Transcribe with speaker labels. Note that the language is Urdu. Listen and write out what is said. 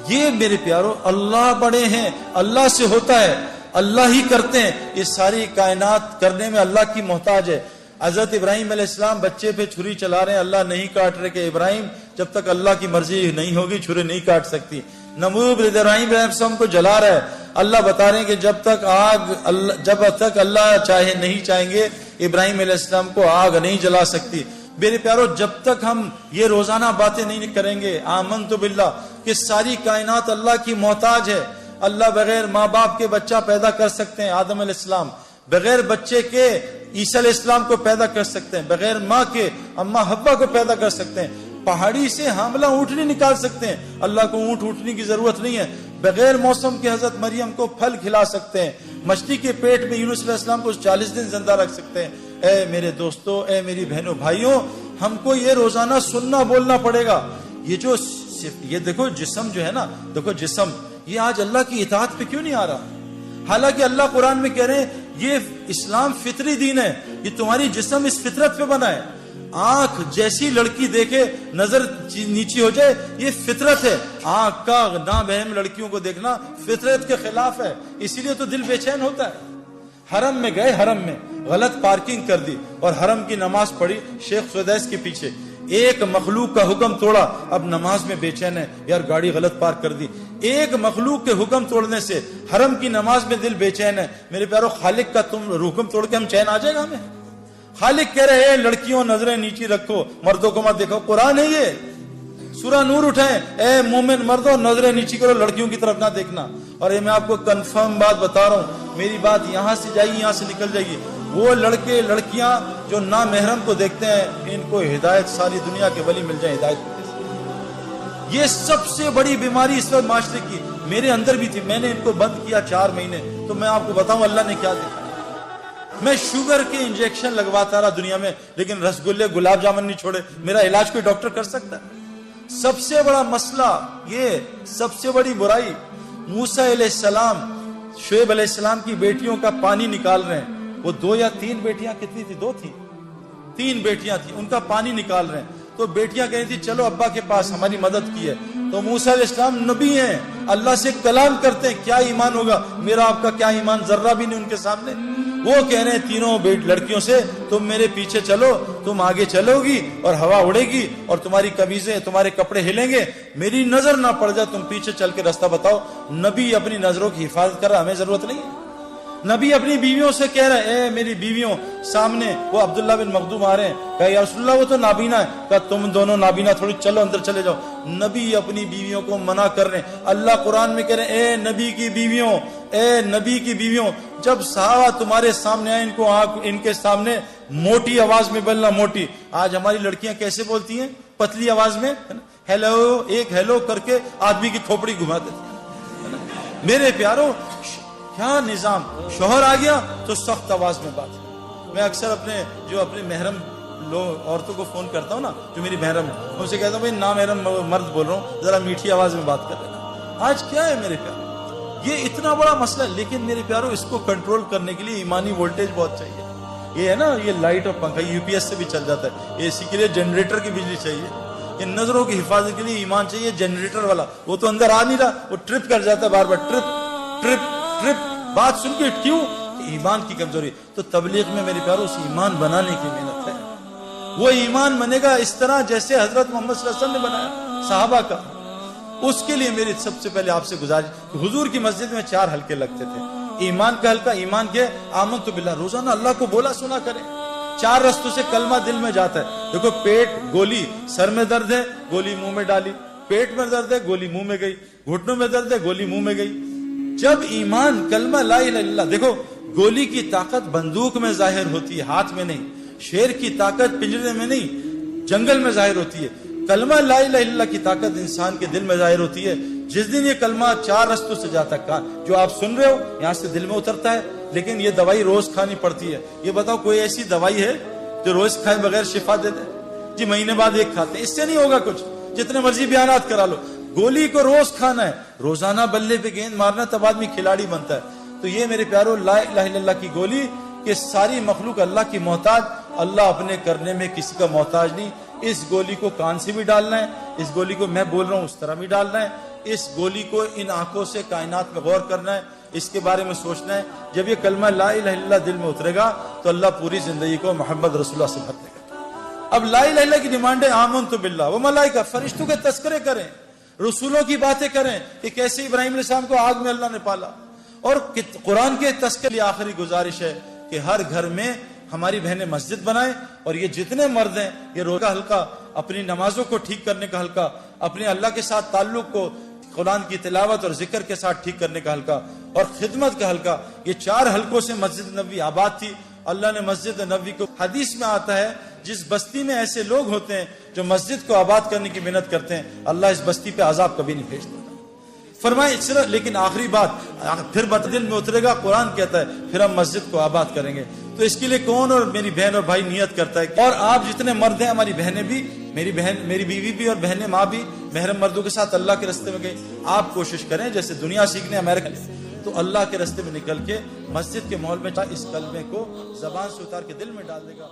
Speaker 1: یہ میرے پیارو اللہ بڑے ہیں، اللہ سے ہوتا ہے، اللہ ہی کرتے ہیں، یہ ساری کائنات کرنے میں اللہ کی محتاج ہے۔ حضرت ابراہیم علیہ السلام بچے پہ چھری چلا رہے ہیں، اللہ نہیں کاٹ رہے کہ ابراہیم جب تک اللہ کی مرضی نہیں ہوگی چھری نہیں کاٹ سکتی۔ نمرود ابراہیم علیہ السلام کو جلا رہا ہے، اللہ بتا رہے ہیں کہ جب تک اللہ نہیں چاہیں گے ابراہیم علیہ السلام کو آگ نہیں جلا سکتی۔ میرے پیارو جب تک ہم یہ روزانہ باتیں نہیں کریں گے آمنت باللہ کہ ساری کائنات اللہ کی محتاج ہے، اللہ بغیر ماں باپ کے بچہ پیدا کر سکتے ہیں، آدم علیہ السلام بغیر بچے کے عیسیٰ علیہ السلام کو پیدا کر سکتے ہیں، بغیر ماں کے اماں حوا کو پیدا کر سکتے ہیں، پہاڑی سے حاملہ اونٹنی نکال سکتے ہیں، اللہ کو اونٹنی کی ضرورت نہیں ہے، بغیر موسم کے حضرت مریم کو پھل کھلا سکتے ہیں، مچھلی کے پیٹ میں یونس علیہ السلام کو 40 دن زندہ رکھ سکتے ہیں۔ اے میرے دوستو، اے میری بہنوں بھائیوں، ہم کو یہ روزانہ سننا بولنا پڑے گا۔ یہ دیکھو جسم جو ہے نا، دیکھو جسم یہ آج اللہ کی اطاعت پہ کیوں نہیں آ رہا؟ حالانکہ اللہ قرآن میں کہہ رہے ہیں یہ اسلام فطری دین ہے، یہ تمہاری جسم اس فطرت پہ بنا ہے۔ آنکھ جیسی لڑکی دیکھے نظر نیچی ہو جائے، یہ فطرت ہے۔ آنکھ کا نابہم لڑکیوں کو دیکھنا فطرت کے خلاف ہے، اسی لیے تو دل بے چین ہوتا ہے۔ حرم میں گئے، حرم میں غلط پارکنگ کر دی اور حرم کی نماز پڑھی شیخ سدیس کے پیچھے، ایک مخلوق کا حکم توڑا، اب نماز میں بے چین ہے، یار گاڑی غلط پارک کر دی۔ ایک مخلوق کے حکم توڑنے سے حرم کی نماز میں دل بے چین ہے۔ میرے پیارو خالق کا تم حکم توڑ کے ہم چین آ جائے گا ہمیں؟ خالق کہہ رہے ہیں لڑکیوں نظریں نیچی رکھو، مردوں کو مت دیکھو، قرآن ہے یہ، سورہ نور اٹھائیں، اے مومن مردوں نظریں نیچی کرو، لڑکیوں کی طرف نہ دیکھنا۔ اور یہ میں آپ کو کنفرم بات بتا رہا ہوں، میری بات یہاں سے جائے گی یہاں سے نکل جائے گی، وہ لڑکے لڑکیاں جو نامحرم کو دیکھتے ہیں ان کو ہدایت ساری دنیا کے ولی مل جائیں ہدایت۔ یہ سب سے بڑی بیماری اس وقت معاشرے کی میرے اندر بھی تھی، میں نے ان کو بند کیا 4 مہینے، تو میں آپ کو بتاؤں اللہ نے کیا دیکھا۔ میں شوگر کے انجیکشن لگواتا رہا دنیا میں، لیکن رسگلے گلاب جامن نہیں چھوڑے۔ میرا علاج کوئی ڈاکٹر کر سکتا ہے؟ سب سے بڑا مسئلہ یہ، سب سے بڑی برائی، موسیٰ علیہ السلام شعیب علیہ السلام کی بیٹیوں کا پانی نکال رہے ہیں، وہ 2 یا 3 بیٹیاں، کتنی تھی؟ 2 تھی، 3 بیٹیاں تھیں، ان کا پانی نکال رہے ہیں، تو بیٹیاں کہہ رہی تھی چلو ابا کے پاس، ہماری مدد کی ہے۔ تو موسیٰ علیہ السلام نبی ہیں، اللہ سے کلام کرتے ہیں، کیا ایمان ہوگا؟ میرا آپ کا کیا ایمان؟ ذرہ بھی نہیں ان کے سامنے۔ وہ کہہ رہے ہیں تینوں لڑکیوں سے تم میرے پیچھے چلو، تم آگے چلو گی اور ہوا اڑے گی اور تمہاری قمیضیں تمہارے کپڑے ہلیں گے، میری نظر نہ پڑ جائے، تم پیچھے چل کے راستہ بتاؤ۔ نبی اپنی نظروں کی حفاظت کر رہا، ہمیں ضرورت نہیں ہے۔ نبی اپنی بیویوں سے کہہ رہے ہیں اے میری بیویوں، سامنے وہ عبداللہ بن مخدوم آ رہے ہیں، کہا یا رسول اللہ وہ تو نابینا ہے، کہا تم دونوں نابینا تھوڑی، چلو اندر چلے جاؤ۔ نبی اپنی بیویوں کو منع کر رہے ہیں۔ اللہ قرآن میں کہہ رہے ہیں اے نبی کی بیویوں، اے نبی کی بیویوں، جب صحابہ تمہارے سامنے آئے ان کے سامنے موٹی آواز میں بولنا، موٹی۔ آج ہماری لڑکیاں کیسے بولتی ہیں؟ پتلی آواز میں، ہیلو، ایک ہیلو کر کے آدمی کی کھوپڑی گھما دیتی ہیں۔ میرے پیارو کیا نظام، شوہر آ گیا تو سخت آواز میں بات۔ میں اکثر اپنے محرم عورتوں کو فون کرتا ہوں نا، جو میری محرم ہے، ان سے کہتا ہوں بھائی نامحرم مرد بول رہا ہوں، ذرا میٹھی آواز میں بات کر لینا۔ آج کیا ہے میرے پیارو، یہ اتنا بڑا مسئلہ ہے، لیکن میرے پیارو اس کو کنٹرول کرنے کے لیے ایمانی وولٹیج بہت چاہیے۔ یہ ہے نا، یہ لائٹ اور پنکھا یہ UPS سے بھی چل جاتا ہے، اے سی کے لیے جنریٹر کی بجلی چاہیے، یہ نظروں کی حفاظت کے لیے ایمان چاہیے، جنریٹر والا، وہ تو اندر آ نہیں رہا، وہ ٹرپ کر جاتا ہے بار بار، ٹرپ ٹرپ ٹرپ، بات سن کے کیوں؟ ایمان کی کمزوری۔ تو تبلیغ میں میرے پیارو اس ایمان بنانے کی محنت ہے، وہ ایمان بنے گا اس طرح جیسے حضرت محمد صلی اللہ علیہ وسلم نے بنایا صحابہ کا۔ اس کے لیے میری سب سے پہلے آپ سے گزارش کہ حضور کی مسجد میں 4 حلقے لگتے تھے، ایمان کا حلقہ، ایمان کے آمنت باللہ، روزانہ اللہ کو بولا سنا کریں۔ 4 رستوں سے کلمہ دل میں جاتا ہے۔ دیکھو پیٹ گولی، سر میں درد ہے گولی منہ میں ڈالی، پیٹ میں درد ہے گولی منہ میں گئی، گھٹنوں میں درد ہے گولی منہ میں گئی۔ جب ایمان کلمہ لا الہ الا اللہ، دیکھو گولی کی طاقت بندوق میں ظاہر ہوتی ہے، ہاتھ میں نہیں، شیر کی طاقت پنجرے میں نہیں، جنگل میں ظاہر ہوتی ہے، کلمہ لا الہ الا اللہ کی طاقت انسان کے دل میں ظاہر ہوتی ہے۔ جس دن یہ کلمہ 4 رستوں سے جاتا ہے، جو آپ سن رہے ہو یہاں سے دل میں اترتا ہے، لیکن یہ دوائی روز کھانی پڑتی ہے۔ یہ بتاؤ کوئی ایسی دوائی ہے جو روز کھائے بغیر شفا دے دے؟ جی مہینے بعد ایک کھاتے ہیں، اس سے نہیں ہوگا کچھ، جتنے مرضی بیانات کرا لو، گولی کو روز کھانا ہے، روزانہ بلے پہ گیند مارنا، تب آدمی کھلاڑی بنتا ہے۔ تو یہ میرے پیارو لا الہ الا اللہ کی گولی کہ ساری مخلوق اللہ کی محتاج، اللہ اپنے کرنے میں کسی کا محتاج نہیں۔ اس گولی کو کان سے بھی ڈالنا ہے، اس گولی کو میں بول رہا ہوں اس طرح بھی ڈالنا ہے، اس گولی کو ان آنکھوں سے کائنات میں غور کرنا ہے، اس کے بارے میں سوچنا ہے. جب یہ کلمہ لا الہ الا اللہ دل میں اترے گا تو اللہ پوری زندگی کو محمد رسول اللہ سے بھر دے گا. اب لا الہ الا اللہ کی ڈیمانڈ ہے آمنت باللہ و ملائکہ، فرشتوں کے تذکرے کریں، رسولوں کی باتیں کریں کہ کیسے ابراہیم علیہ السلام کو آگ میں اللہ نے پالا. اور قرآن کے تذکرے کی آخری گزارش ہے کہ ہر گھر میں ہماری بہنیں مسجد بنائیں، اور یہ جتنے مرد ہیں یہ روزہ کا حلقہ، اپنی نمازوں کو ٹھیک کرنے کا حلقہ، اپنے اللہ کے ساتھ تعلق کو قرآن کی تلاوت اور ذکر کے ساتھ ٹھیک کرنے کا حلقہ اور خدمت کا حلقہ، یہ 4 حلقوں سے مسجد نبوی آباد تھی. اللہ نے مسجد نبوی کو، حدیث میں آتا ہے جس بستی میں ایسے لوگ ہوتے ہیں جو مسجد کو آباد کرنے کی محنت کرتے ہیں، اللہ اس بستی پہ عذاب کبھی نہیں بھیجتا. فرمائے صرف، لیکن آخری بات پھر دل میں اترے گا، قرآن کہتا ہے پھر ہم مسجد کو آباد کریں گے. تو اس کے لیے کون اور میری بہن اور بھائی نیت کرتا ہے؟ اور آپ جتنے مرد ہیں، ہماری بہنیں بھی، میری بیوی بھی اور بہنیں، ماں بھی محرم مردوں کے ساتھ اللہ کے راستے میں گئی. آپ کوشش کریں جیسے دنیا سیکھنے امریکہ، تو اللہ کے راستے میں نکل کے مسجد کے ماحول میں اس کلمے کو زبان سے اتار کے دل میں ڈال دے گا.